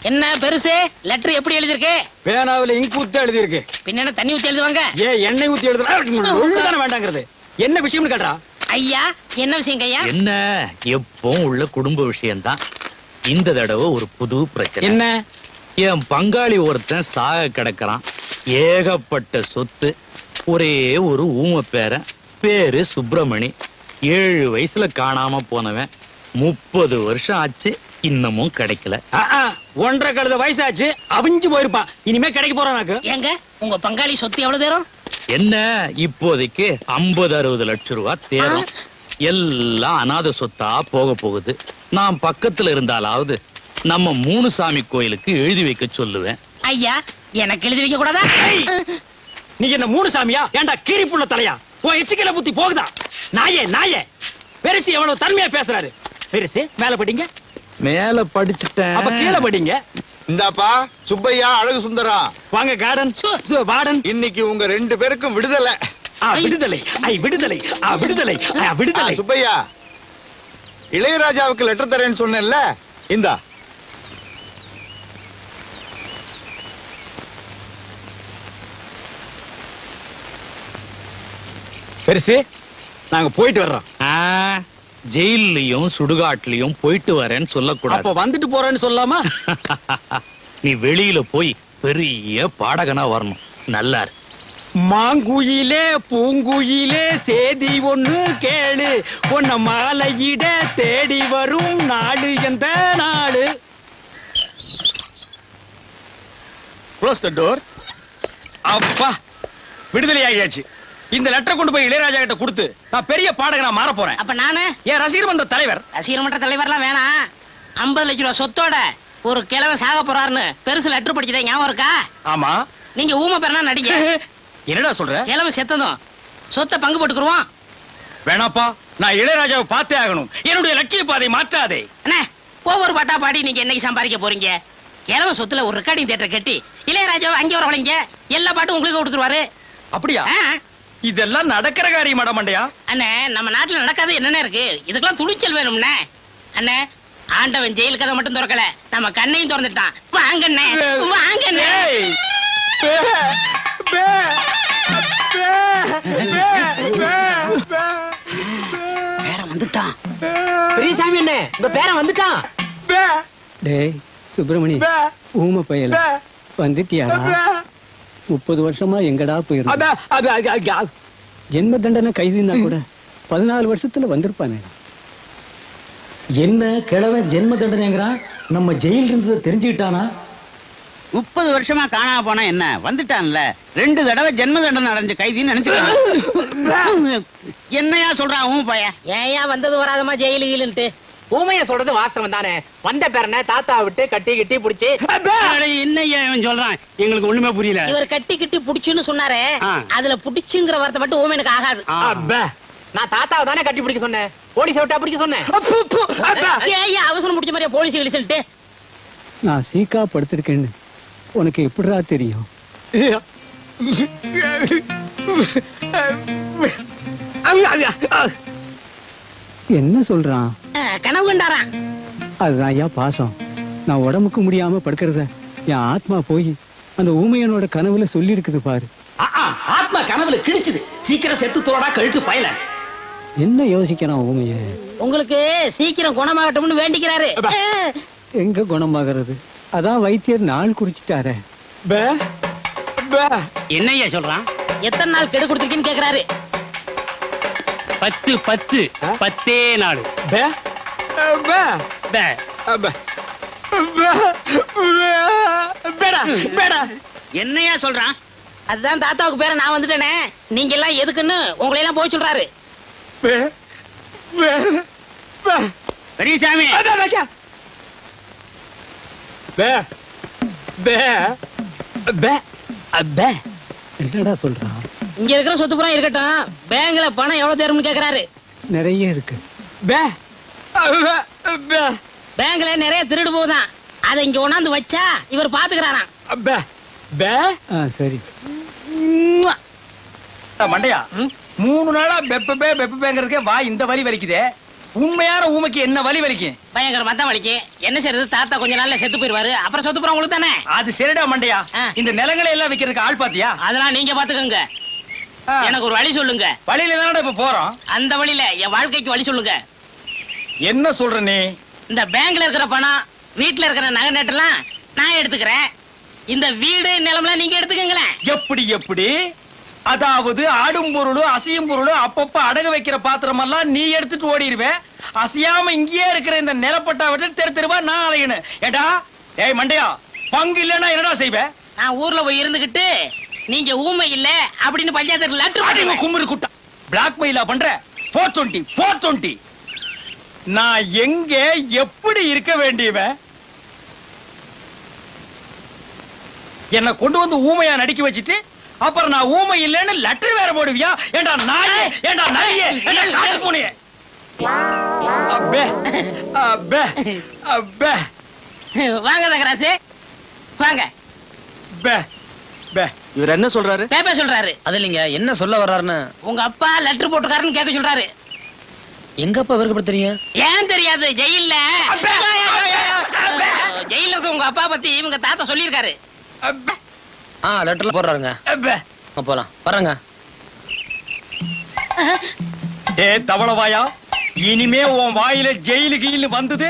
என்ன பெருசு லெட்டர் எப்படி எழுதிருக்கு? பேனாவுல இங்க் ஊத்தி எழுதி இருக்கு. பின்ன என்ன தண்ணி ஊத்தி எழுதுவாங்க? எண்ணெய் ஊத்தி எழுதுனா வேண்டாங்கிறது என்ன விஷயம்னு கேட்டா? ஐயா என்ன விஷயம் ஐயா? என்ன எப்பவும் உள்ள குடும்ப விஷயம்தான். இந்த தடவை ஒரு புது பிரச்சனை. என்ன? என் பங்காளி ஒருத்தன் சாக கிடக்குறான். ஏகப்பட்ட சொத்து. ஒரே ஒரு ஊம பேரன், பேரு சுப்பிரமணி. 7 வயசுல காணாம போனவன். 30 வருஷம் ஆச்சு, இன்னமும் கிடைக்கல. 1.5 கழுத வயசாச்சு, அவிஞ்சு போயிருப்பான். இனிமே கிடைக்க போறானாக்கு. ஏங்க உங்க பங்காளி சொத்து எவ்வளவு தேரும்? என்ன இப்போதைக்கு 50-60 லட்சம் ரூபாய் தேரும். எல்லாம் அநாத சொத்தா போக போகுது. நான் பக்கத்துல இருந்தாலாவது நம்ம மூணுசாமி கோயிலுக்கு எழுதி வைக்க சொல்லுவேன். ஐயா எனக்கு எழுதி வைக்க கூடாதா? நீ என்ன மூணு சாமியா? ஏண்டா கீரி புள்ள தலையா? உன் எச்சிக்கல புத்தி போகுதா? நாயே பெருசு எவ்வளவு தன்மையா பேசுறாரு. பெருசு மேல படிங்க. மேல படிச்சுட்டேன். அப்ப கீழே படிங்க. இந்தாப்பா சுப்பையா, அழகு சுந்தரா, வாங்க கார்டன் வார்டன். இன்னைக்கு உங்க 2 பேருக்கும் விடுதலை. விடுதலை விடுதலை விடுதலை விடுதலை. சுப்பையா, இளையராஜாவுக்கு லெட்டர் தரேன்னு சொன்னேன்ல, இந்தா. பெருசு நாங்க போயிட்டு வர்றோம். ஜெயிலையும் சுடுகாட்லயும் போயிட்டு வரேன்னு சொல்லக்கூடாது. அப்ப வந்துட்டு போறேன்னு சொல்லாமா? நீ வெளியில போய் பெரிய பாடகனா வரணும். நல்லா இருக்கு. மாங்குயிலே பூங்குயிலே தேதி ஒண்ணு கேளு, உன்ன மாலையிட தேடி வரும் நாடு எந்த நாடு. Close the door. அப்பா விடுதலை ஆகியாச்சு. இந்த லெட்டர் கொண்டு போய் இளையராஜா கிட்ட கொடுத்து நான் பெரிய பாடகனா மாற போறேன். அப்ப நானு என் ரசிகர் மன்ற தலைவர். ரசிகர் மன்ற தலைவர்லாம் வேணாம். 50 லட்சம் ரூபாய் சொத்தோட ஒரு கிழவன் சாக போறாருன்னு பெருசு லெட்டர் படிச்சதே ஞாபகம் இருக்கா? ஆமா. நீங்க ஊமை பெறனா நடிங்க. என்னடா சொல்ற? கிழவன் செத்ததும் சொத்தை பங்கு போட்டுக்குருவோம். வேணாப்பா, நான் இளையராஜாவை பார்த்தே ஆகணும். என்னுடைய லட்சிய பாதை மாற்றாதே. அண்ணே ஒவ்வொரு பாட்டா பாடி நீங்க என்னைக்கு சம்பாதிக்க போறீங்க? கிழவன் சொத்துல ஒரு ரெக்கார்டிங் தியேட்டர் கட்டி இளையராஜாவை அங்கே வர வளைங்க. எல்லா பாட்டும் உங்களுக்கு கொடுத்துருவாரு. அப்படியா? இதெல்லாம் நடக்கிற காரியம் மண்டையா? அண்ணே நம்ம நாட்டுல நடக்காது என்னென்ன இருக்கு? இதுக்கெல்லாம் துணிச்சல் வேணும்னே. அண்ணே ஆண்டவன் ஜெயில் கதை மட்டும் திறக்கல, நம்ம கண்ணையும் திறந்துட்டான். வாங்கண்ணே வாங்கண்ணே. பேரன் வந்துட்டான். பெரியசாமி அண்ணே உங்க பேரன் வந்துட்டான். டேய் சுப்பிரமணி, ஊமை பையல வந்துட்டியாடா? 30 வருஷமா எங்கடா போயிருந்த? ஜென்ம தண்டனை கைதுனா கூட 14 வருஷத்துல வந்திருப்பானே. என்ன கிழவன் ஜென்ம தண்டனைங்கிறான்? நம்ம ஜெயில இருந்ததை தெரிஞ்சுக்கிட்டானா? 30 வருஷமா காணாம போனா என்ன, வந்துட்டான்ல. 2 தடவை ஜென்ம தண்டனை அடைஞ்ச கைதின்னு நினைச்சுக்க. என்னையா சொல்றான் உன் பையன்? ஏயா வந்தது வராதமா ஜெயிலு கீழுன்ட்டு? ஊமைய சொல்றது வாஸ்தவம் தானே. வந்த பேரனை தாத்தா விட்டு கட்டி கிட்டி புடிச்சு. என்னையா சொல்றான்? எங்களுக்கு ஒண்ணுமே புரியல. இவர் கட்டி கிட்டி புடிச்சுன்னு சொன்னாரே, அதுல புடிச்சுங்கிற வார்த்தை மட்டும் ஊமைனுக்கு ஆகாது. நான் தாத்தாவை தானே கட்டி பிடிக்க சொன்னேன், போலீஸ் விட்டா பிடிக்க சொன்னேன். ஏயா அவசரம் முடிச்ச மாதிரியா போலீஸ் கிழிச்சுட்டு? நான் சீக்கா படுத்திருக்கேன்னு உனக்கு எப்படிடா தெரியும்? என்ன சொல்றான்? கனவு கண்டாரான். அதுதான் ஐயா பாசம். நான் உடம்புக்கு முடியாம படுக்கிறத என் ஆத்மா போய் அந்த ஊமையனோட கனவுல சொல்லி இருக்குது பாரு. ஆத்மா கனவுல கிழிச்சுது. சீக்கிரம் செத்து தோடா கழுத்து பயல. என்ன யோசிக்கிறான் ஊமைய? உங்களுக்கு சீக்கிரம் குணமாகட்டும்னு வேண்டிக்கிறாரு. எங்க குணமாகிறது? அதான் வைத்தியர் நாள் குறிச்சிட்டாரே. என்னையா சொல்றான்? எத்தனை நாள் கெடு கொடுத்துருக்கீன்னு கேக்குறாரு. 10 10 நாள். என்னையா சொல்றான்? அதுதான் தாத்தாவுக்கு பேர நான் வந்துட்டேனே, நீங்க எல்லாம் எதுக்குன்னு உங்களை எல்லாம் போய் சொல்றாரு. பெரியசாமி, என்னடா சொல்றான்? இங்க இருக்கிற சொத்து புறம் இருக்கட்டும், பேங்க்ல பணம் எவ்வளவு தேரும்னு கேக்குறாரு. நிறைய இருக்கு. பேங்க்ல நிறைய திருடு போகுதான், அதை இங்க கொண்டாந்து வச்சா இவர் பாத்துக்கிறாராம். சரி மண்டையா, 3 நாளா பெப்பபேங்கிறதுக்கே வா இந்த வலி வலிக்குதே. உண்மையான ஊமைக்கு என்ன வலி வலிக்கும்? பயங்கரமா தான் வலிக்கு. என்ன செய்யறது, தாத்தா கொஞ்ச நாள்ல செத்து போயிருவாரு, அப்புறம் சொத்து போறோம் உங்களுக்கு தானே. அது சரிடா மண்டையா. இந்த நிலங்களை எல்லாம் விக்கிறதுக்கு ஆள் பாத்தியா? அதெல்லாம் நீங்க பாத்துக்கோங்க. எனக்கு ஒரு வழி சொல்லுங்க. வழியில தானடா இப்ப போறோம். அந்த வழியில என் வாழ்க்கைக்கு வழி சொல்லுங்க. என்ன சொல்ற நீ? இந்த பேங்க்ல இருக்கிற பணம், வீட்டுல இருக்கிற நகை நட்டெல்லாம் நான் எடுத்துக்கிறேன். இந்த வீடு நிலம்லாம் நீங்க எடுத்துக்கங்களேன். எப்படி எப்படி? அதாவது ஆடும் பொருளும் அசையும் பொருளும் அப்பப்ப அடகு வைக்கிற பாத்திரம் எல்லாம் நீ எடுத்துட்டு ஓடிடுவேன். அசையாம இங்கேயே இருக்கிற இந்த நிலப்பட்டா விட்டு தெரு தெருவா நான் அலையணும். ஏடா ஏய் மண்டையா, பங்கு இல்லன்னா என்னடா செய்வேன்? நான் ஊர்ல போய் இருந்துகிட்டு நீங்க ஊமை இல்ல அப்படின்னு பஞ்சாயத்து லெட்டர் கும்மிரு குட்டா பிளாக்மெயிலா பண்ற. 420 நான் எங்க எப்படி இருக்க வேண்டியவன்? என்ன கொண்டு வந்து ஊமையா நடிக்க வச்சுட்டு அப்புறம் நான் ஊமை இல்லைன்னு லெட்டர் வேற போடுவியா? ஏண்டா நாயே, ஏண்டா நாயே, ஏண்டா காட்டு பூனையே. அப்பே அப்பே அப்பே. வாங்க தகராசு வாங்க. பே பே. இவர் என்ன சொல்றாரு? பேப்ப சொல்றாரு. அது இல்லைங்க, என்ன சொல்ல வர்றாருன்னு. உங்க அப்பா லெட்டர் போட்டுக்காருன்னு கேட்க சொல்றாரு. எங்க அப்பா இவருக்கு எப்படி தெரியும்? ஏன் தெரியாது? ஜெயில்ல ஜெயில இருக்க உங்க அப்பா பத்தி இவங்க தாத்தா சொல்லியிருக்காரு. லெட்டர்ல போடுறாருங்க. போலாம் வர்றங்க. ஏ தவளவாயா, இனிமே உன் வாயில ஜெயிலு கீழு வந்தது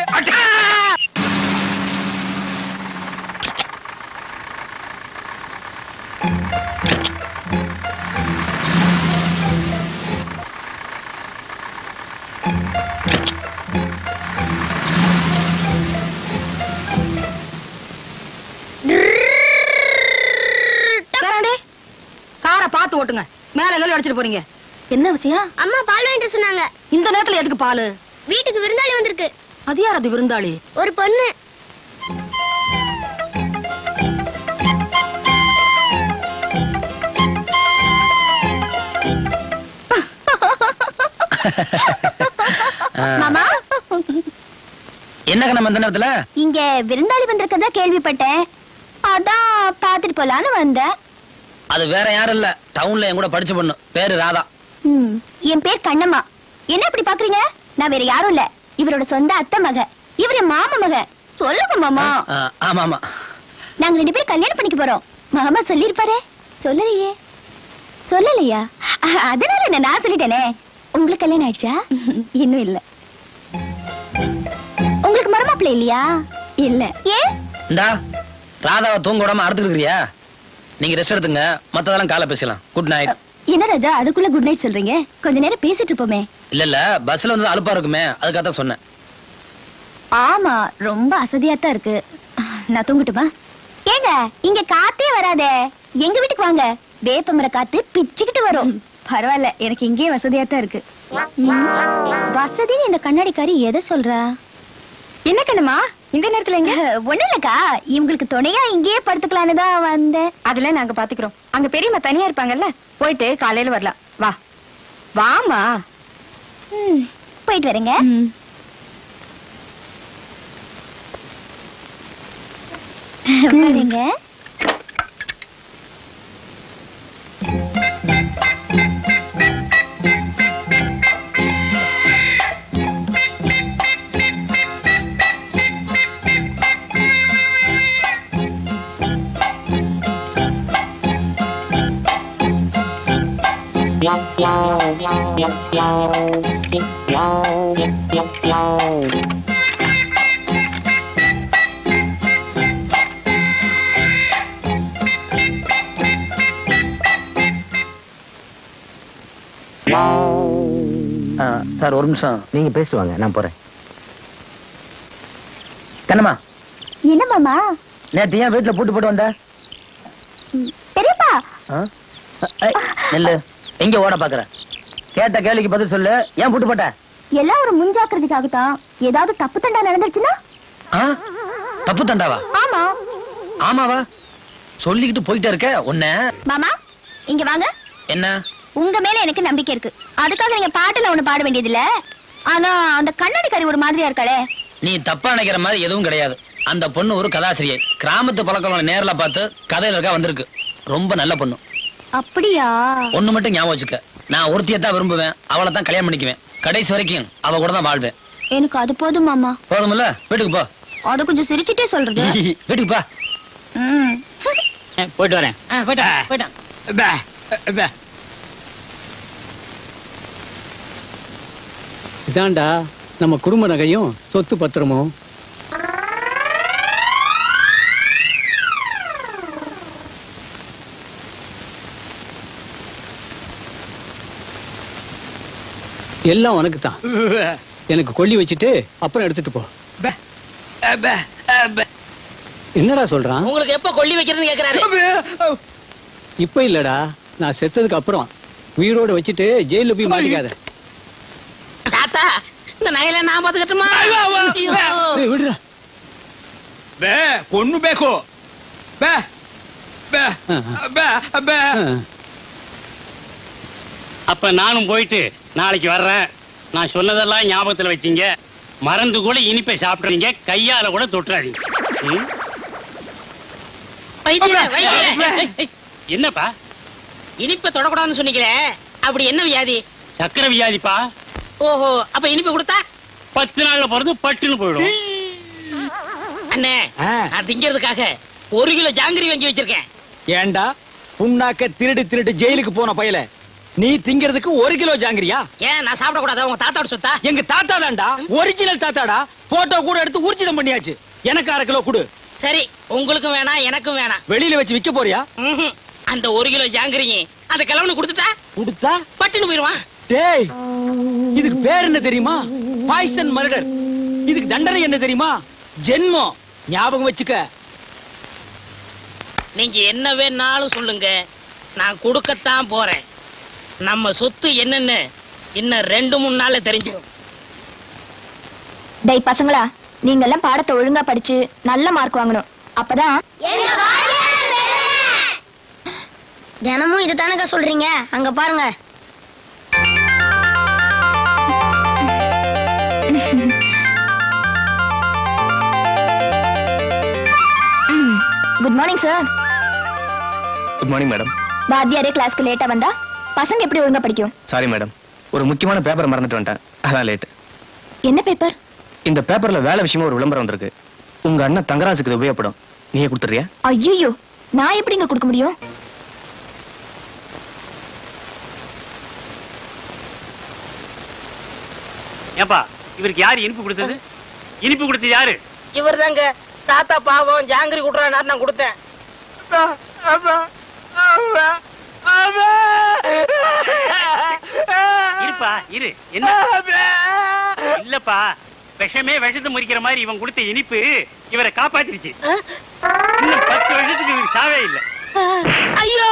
காரை பார்த்து ஓட்டுங்க. மேல கல்லு அடிச்சிட்டு போறீங்க. என்ன விஷயம்? அம்மா பால் வாங்கிட்டு சொன்னாங்க. இந்த நேரத்துல எதுக்கு பாலு? வீட்டுக்கு விருந்தாளி வந்திருக்கு. அது யார் அது விருந்தாளி? ஒரு பொண்ணு. மாமா, என்ன கண்ணம் அந்த நேரத்துல? இங்க விருந்தாளி வந்திருக்கதா கேள்விப்பட்டேன். அதான் பாத்துட்டு போலான்னு வந்தேன். அது வேற யாரும் இல்ல, டவுன்ல என் கூட படிச்ச பொண்ணு, பேரு ராதா. என் பேர் கண்ணம்மா. என்ன இப்படி பாக்குறீங்க? நான் வேற யாரும் இல்ல, இவரோட சொந்த அத்தை மக. இவரு மாமா மக. சொல்லுங்க மாமா. ஆமா ஆமா, நாங்க 2 பேரும் கல்யாணம் பண்ணிக்க போறோம். மாமா சொல்லிருப்பாரு. சொல்லலையே. சொல்லலையா? அதனால என்ன, நான் சொல்லிட்டேனே. உங்களுக்கு கல்யாணம் ஆயிடுச்சா? இன்னும் இல்ல. உங்களுக்கு மருமாப்பிள்ளை இல்லையா? இல்ல. ஏன்? இந்தா ராதாவை தூங்க விடாம அறுத்துக்கிறியா? நீங்க ரெஸ்ட் எடுத்துங்க, மத்ததெல்லாம் காலை பேசலாம். Good night. என்ன ராஜா அதுக்குள்ள குட் நைட் சொல்றீங்க? கொஞ்ச நேரம் பேசிட்டு இருப்போமே. இல்ல இல்ல, பஸ்ல வந்து அலுப்பா இருக்குமே, அதுக்காக தான் சொன்னேன். ஆமா, ரொம்ப அசதியா தான் இருக்கு. நான் தூங்கட்டுமா? ஏங்க, இங்க காத்தே வராதே. எங்க வீட்டுக்கு வாங்க. வேப்பமர காத்து பிச்சுக்கிட்டு வரும். பரவாயில்ல, எனக்கு இங்கேயே வசதியா தான் இருக்கு. வசதின்னு இந்த கண்ணாடிக்காரி எதை சொல்றா? என்ன கண்ணுமா இந்த நேரத்துல எங்க? ஒண்ணு இல்லக்கா, இவங்களுக்கு துணையா இங்கேயே படுத்துக்கலான்னு தான் வந்தேன். அதெல்லாம் நாங்க பாத்துக்கிறோம். அங்க பெரியம்மா தனியா இருப்பாங்கல்ல, போயிட்டு காலையில வரலாம். வா வாமா. போயிட்டு வரேங்க. பாருங்க. சார் ஒரு நிமிஷம், நீங்க பேசிட்டு வாங்க, நான் போறேன். கண்ணம்மா, என்ன மாமா? நேத்து ஏன் வீட்டுல பூட்டு போட்டு வந்த? பெரியப்பா, நெல்லு எங்க ஓட பாக்குற? கேட்ட கேள்விக்கு பதில் சொல்லு. ஏன் பூட்டு போட்ட? எல்லாம் ஒரு முன்ஜாக்கிரதைக்காகத்தான். ஏதாவது தப்பு தண்டா நடந்துருச்சுன்னா? தப்பு தண்டாவா? ஆமா. ஆமாவா? சொல்லிக்கிட்டு போயிட்டே இருக்க உன்ன. மாமா, இங்க வாங்க. என்ன? உங்க மேல எனக்கு நம்பிக்கை இருக்கு. அதுக்காக நீங்க பாட்டுல ஒண்ணு பாட வேண்டியது இல்ல. ஆனா அந்த கண்ணாடிக்காரி ஒரு மாதிரியா இருக்காளே. நீ தப்பா நினைக்கிற மாதிரி எதுவும் கிடையாது. அந்த பொண்ணு ஒரு கதாசிரியை. கிராமத்து பழக்கம் நேர்ல பார்த்து கதையில இருக்கா வந்திருக்கு. ரொம்ப நல்ல பொண்ணு. அப்படியா? ஒண்ணு மட்டும் ஞாபகம் வச்சுக்க, நான் ஒருத்தியத்தான் விரும்புவேன், அவளை தான் கல்யாணம் பண்ணிக்குவேன். கடைசி வரைக்கும் அவ கூட தான் வாழ்வேன். எனக்கு அது போதும் மாமா. போதுமில்ல, வீட்டுக்கு போ. அது கொஞ்சம் சிரிச்சிட்டே சொல்றது. வீட்டுக்கு போ. ம். போயிட்டு வரேன். போயிட்டான். பே, பே. இதாண்டா நம்ம குடும்ப நகையும் சொத்து பத்திரமும். எல்லாம் உனக்கு தான். எனக்கு கொல்லி வச்சுட்டு அப்புறம் எடுத்துட்டு போ. பே, பே, பே. என்னடா சொல்றான்? உங்களுக்கு எப்ப கொல்லி வைக்கிறதுன்னு கேக்குறாரு. இப்ப இல்லடா, நான் செத்ததுக்கு அப்புறம் உயிரோட வச்சுட்டு ஜெயில போய் மாட்டிக்காத. தாத்தா, இந்த நகையில நான் பாத்துக்கட்டுமா? ஏய், விடுடா. பே, கொன்னு பேக்கோ. பே, பே, பே, பே. அப்ப நானும் போயிட்டு நாளைக்கு வர்றேன். நான் சொன்னதெல்லாம் ஞாபகத்துல வச்சீங்க. மறந்து கூட இனிப்பை சாப்பிடுறீங்க, கையால கூட தொட்டுறாதீங்க. ம்? வைத்தியரே, வைத்தியரே. என்னப்பா? இனிப்பை தொடக்கூடாதுன்னு சொன்னீங்களே, அப்படி என்ன வியாதி? சக்கரை வியாதிப்பா. ஓஹோ, அப்ப இனிப்பு கொடுத்தா 10 நாள்ல பிறந்து பட்டுன்னு போயிடும். அண்ணே, நான் திங்கிறதுக்காக 1 கிலோ ஜாங்கிரி வாங்கி வச்சிருக்கேன். ஏண்டா புண்ணாக்க திருடு திருடு ஜெயிலுக்கு போன பயல, நீ திங்கிறதுக்கு 1 கிலோ ஜாங்கிரியா? ஏன் நான் சாப்பிட கூடாதா? உங்க தாத்தாவோட சொத்தா? எங்க தாத்தா தான்டா, ஒரிஜினல் தாத்தாடா. போட்டோ கூட எடுத்து ஊர்ஜிதம் பண்ணியாச்சு. எனக்கு 1/2 கிலோ கொடு. சரி, உங்களுக்கும் வேணாம் எனக்கும் வேணாம். வெளியில வச்சு விக்க போறியா? ம்ஹும். அந்த 1 கிலோ ஜாங்கிரியும் அந்த கிழவனு கொடுத்துட்டா கொடுத்தா பட்டுன்னு போயிருவான். டேய், இதுக்கு பேர் என்ன தெரியுமா? Poison murder. இதுக்கு தண்டனை என்ன தெரியுமா? ஜென்மம். ஞாபகம் வச்சுக்க. நீங்க என்ன வேணாலும் சொல்லுங்க, நான் கொடுக்கத்தான் போறேன். நம்ம சொத்து என்னன்னு இன்னும் 2-3 நாள்ல தெரிஞ்சிடும். டேய் பசங்களா, நீங்க எல்லாம் பாடத்தை ஒழுங்கா படிச்சு நல்ல மார்க் வாங்கணும். அப்பதான் தினமும் இது தானங்க சொல்றீங்க. அங்க பாருங்க. Good morning sir. Good morning madam. வாத்தியாரே கிளாஸ்க்கு லேட்டா வந்தா பசங்க எப்படி ஒழுங்கா படிக்கும்? சாரி மேடம், ஒரு முக்கியமான பேப்பரை மறந்துட்டு வந்துட்டேன், அதான் லேட். என்ன பேப்பர்? இந்த பேப்பர்ல வேலை விஷயமா ஒரு விளம்பரம் வந்திருக்கு. உங்க அண்ணன் தங்கராஜுக்கு இது உபயோகப்படும். நீயே கொடுத்துறியா? ஐயோ, நான் எப்படிங்க கொடுக்க முடியும்? ஏப்பா, இவருக்கு யாரு இனிப்பு கொடுத்தது? இனிப்பு கொடுத்தது யாரு? இவர் தாங்க. தாத்தா பாவம் ஜாங்கிரி குடுறாரு, நான் கொடுத்தேன். இருப்பா இரு. என்ன இல்லப்பா, விஷமே விஷத்தை முறிக்கிற மாதிரி இவன் கொடுத்த இனிப்பு இவரை காப்பாத்திருச்சு. இன்னும் 10 வருஷத்துக்கு இவருக்கு சாவே இல்ல. ஐயோ,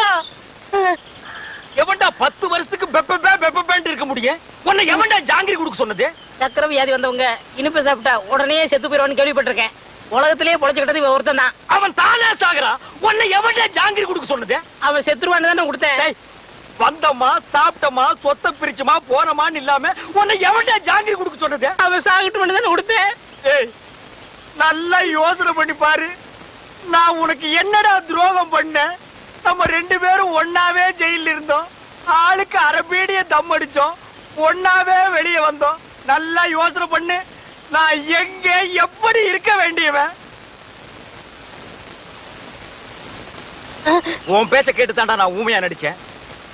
எவன்டா 10 வருஷத்துக்கு பெப்பேன்ட்டு இருக்க முடியும்? உன்னை எவன்டா ஜாங்கிரி கொடுக்க சொன்னது? சக்கரை வியாதி வந்தவங்க இனிப்பு சாப்பிட்டா உடனே செத்து போயிடுவான்னு கேள்விப்பட்டிருக்கேன். உலகத்திலேயே பொழைச்சுக்கிட்டது இவன் ஒருத்தன் தான். அவன் தானே சாகுறான். உன்னை எவன்டா ஜாங்கிரி கொடுக்க சொன்னது? அவன் செத்துருவான்னு தானே கொடுத்தேன். வந்தமா சாப்பிட்டமா சொத்த பிரிச்சுமா போனமான்னு இல்லாம உன்னை எவன்டா ஜாங்கிரி கொடுக்க சொன்னது? அவன் சாகிட்டு தானே கொடுத்தேன். ஏய், நல்லா யோசனை பண்ணி பாரு. நான் உனக்கு என்னடா துரோகம் பண்ணேன்? நம்ம 2 பேரும் ஒன்னாவே ஜெயில இருந்தோம். ஆளுக்கு அரபீடிய தம் அடிச்சோம். ஒன்னாவே வெளியே வந்தோம். நல்லா யோசனை பண்ணு. நான் எங்க எப்படி இருக்க வேண்டியவன்? உன் பேச்ச கேட்டு தாண்டா நான் ஊமையா நடிச்சேன்.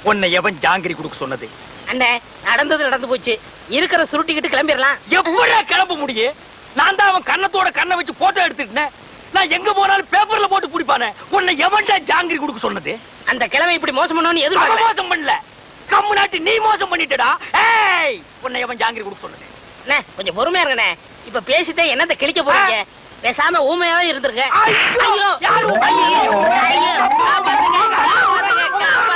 உன்னை எவன் ஜாங்கிரி கொடுக்க சொன்னது? அண்ணே, நடந்தது நடந்து போச்சு. இருக்கிற சுருட்டிக்கிட்டு கிளம்பிடலாம். எப்படியா கிளம்ப முடியும்? நான் தான் அவன் கண்ணத்தோட கண்ணை வச்சு போட்டோ எடுத்துட்டேன். நான் எங்க போனாலும் பேப்பர்ல போட்டு பிடிப்பானே. உன்னை எவன்டா ஜாங்கிரி கொடுக்க சொன்னது? அந்த கிழமை இப்படி மோசம் பண்ணுவோன்னு எதிர்பார்க்கல. மோசம் பண்ணல, கம்மு நாட்டி நீ மோசம் பண்ணிட்டடா. ஏய், உன்னை எவன் ஜாங்கிரி கொடுக்க சொன்னது? அண்ணே, கொஞ்சம் பொறுமையா இருங்கண்ணே. இப்ப பேசிட்டே என்னத்தை கிழிக்க போறீங்க? பேசாம ஊமையாவே இருந்திருக்க. ஐயோ, ஐயோ, யாரு? ஐயோ, ஐயோ, காப்பாத்துங்க.